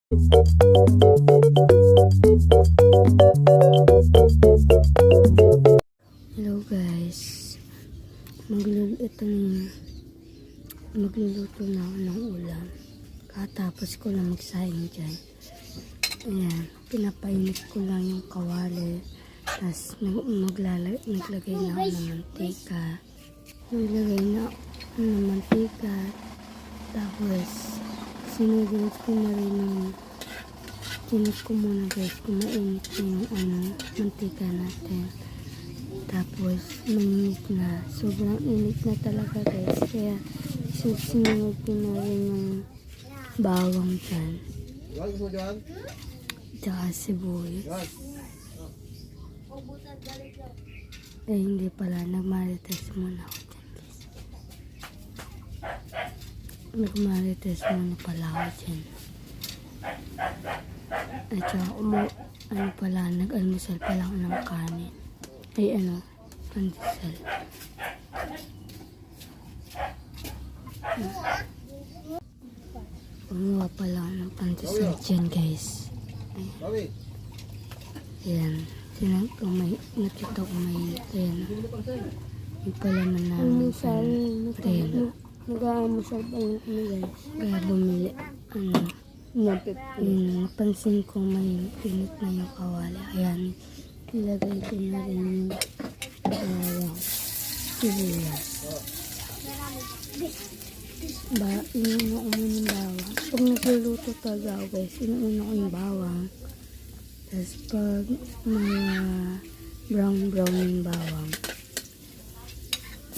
Hello guys, magluluto na ako ng ulam. Katapos ko lang magsaing dyan. Ayan, pinapainit ko lang yung kawali. Tapos naglagay na ako ng mantika. Naglagay na ako ng mantika. Tapos sinugod ko na rin ng tinit ko muna guys kung mainit na yung mantika natin. Tapos mainit na, sobrang init na talaga guys, kaya sinunod ko na rin yung bawang dyan tsaka sibuyas. Hindi pala, nagmarites muna ako dyan guys. Nagmarites muna pala ako dyan. At saka nag-almusal pala ako ng kanin. Pandesal. Kumuha pala ako ng pandesal dyan guys. Ayan. Nakita ko may ayan. Yung pala na namin sa preno. Nag-aamusal pa yung guys. Kaya bumili. Napansin ko may pinit na yung kawali. Ayan. Ilagay ko na rin yung sibuyas. Inuuna ko muna yung bawang. Pag nagluluto talaga ako guys, inuuna ko yung bawang. Tapos pag brown yung bawang,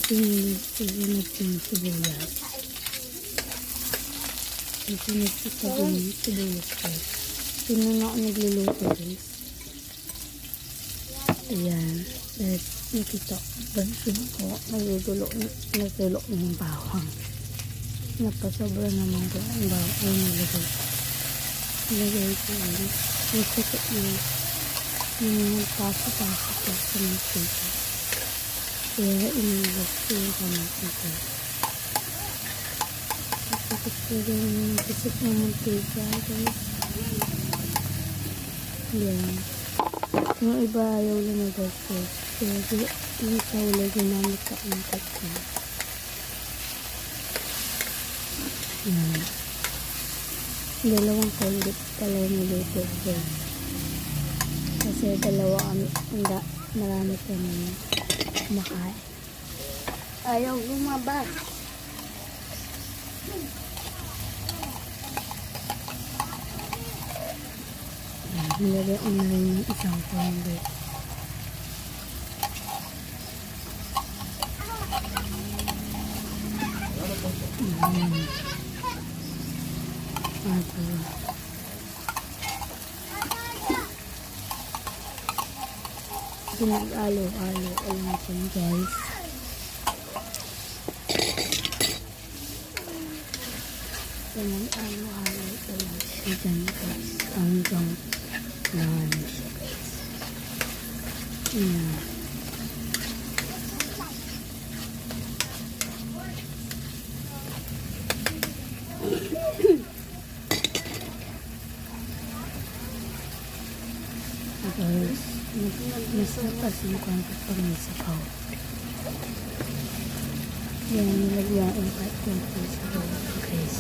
susunod ko yung sibuyas. Susunod ko yung sibuyas guys. Inuuna ako nagluluto guys. Ayan. At nakita ko, nagulo na yung bawang. Napasobra naman ko ang bawang. Ay, nilagay ko ulit. Nasikot yung paso-paso ko sa mantika. Kaya inilagay ko yung mantika. Nasikot ko yung nasikot ng mantika. Ayan. Yung iba ayaw lumagay ko. Kaya yung kaula ginamit ka ang ko. Yan. Dalawang kulit pala yung niluto ko. Kasi dalawa kami, marami kami kumakain. Ayaw lumabas. Nilagay ko na rin yung isang pombe. Pinag-alo-alo lang ito guys. Pinag-alo-alo ito lang siya dyan guys. Hanggang nahan siya guys. Ayan. Tapos masarap kasi yung pag may sabaw. Yan, nilagyan yung konti sabaw guys.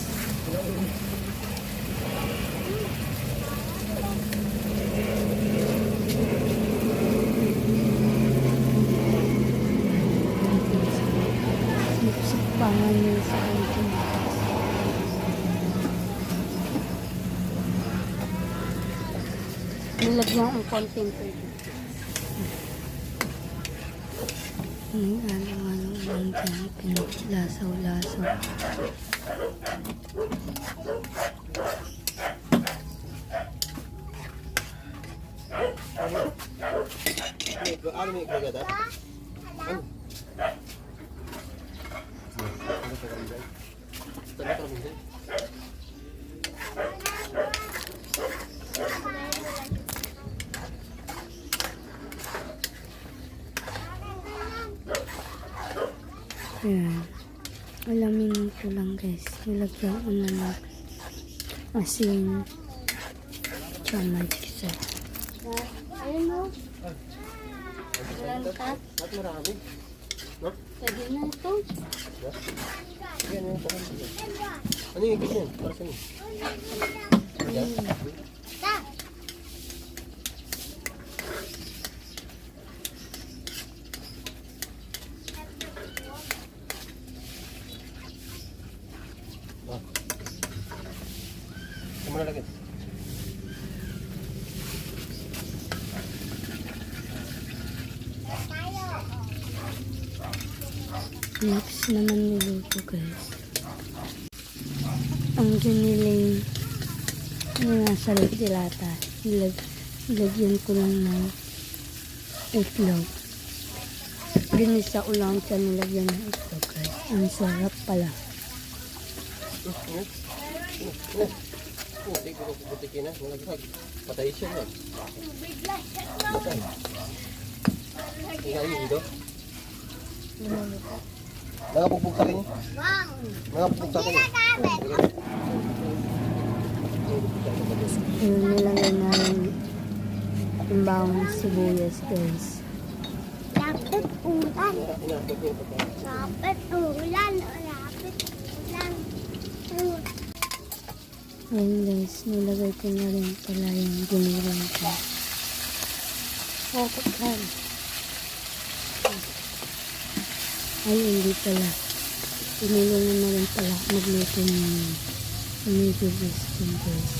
Pangan nila sa akin. Nilagyan ang konting pwede. Ano lang dyan, pinaglasaw-lasaw. Ano may kagada? Ayan. Alamin ko lang guys. Nilagyan ko na ng asin. Tsaka magic sarap. Ayun mo. Ilan ka? At marami. No? Pwede na ito. Yan, yan, yan. Ano yung ibig yan? Para sa'yo. Yan. Ah. Saan mo nalagyan? Next naman niluto guys. Ang giniling na nasa dilata. Ilagyan ko lang ng itlog. Ginisa ko lang siya nilagyan ng itlog guys. Ang sarap pala. Hindi ko butikin na. Nalaglag. Patay siya na. Patay. Ang galing dito. Nakapugbog sa akin. Nakapugbog sa akin. Yun nilagay namin yung bawang sibuyas guys. Lapit ulan. Inakot niya yung pagkain. Lapit ulan. Lapit ulan. Ayun guys, nilagay ko na rin pala yung giniling ko. Bakit yan? Ay, hindi pala. Tinulungan na rin pala magluto ng medyo biskin guys.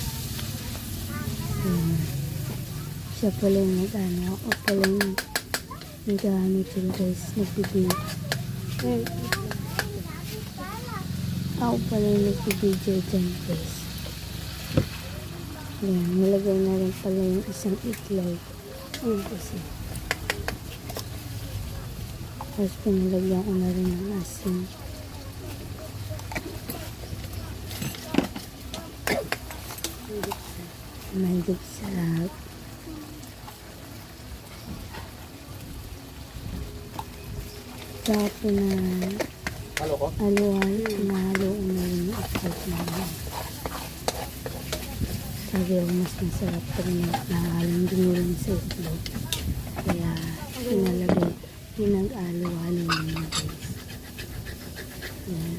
Siya pala yung nag-ano. Ako pala yung nag-ano dyan guys. Nagbibig. Ako pala yung nagbibidyo dyan guys. Yan, nilagay na rin pala yung isang itlog. Ayun kasi. Tapos pinalagyan ko na rin ng asin. Magic sarap. Tapos na Halo ko? aluhal, pinahalo ko na rin yung itlog na yun. Sabi ko mas masarap pag nahalong giniling sa itlog. Kaya pinalagay, pinag-alo-halo na yun guys. Yan.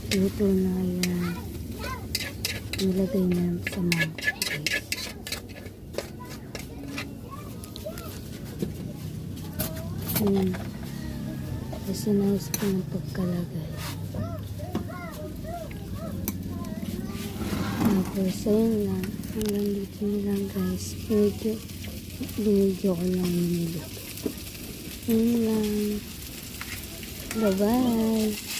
Luto na yan. Nilagay na sa mangkok guys. Ayan. Kasi nais ko ng pagkalagay. Tapos ayun lang. Hanggang dito na lang guys. Binidyo ko lang yung niluto. Ayun lang. Bye bye.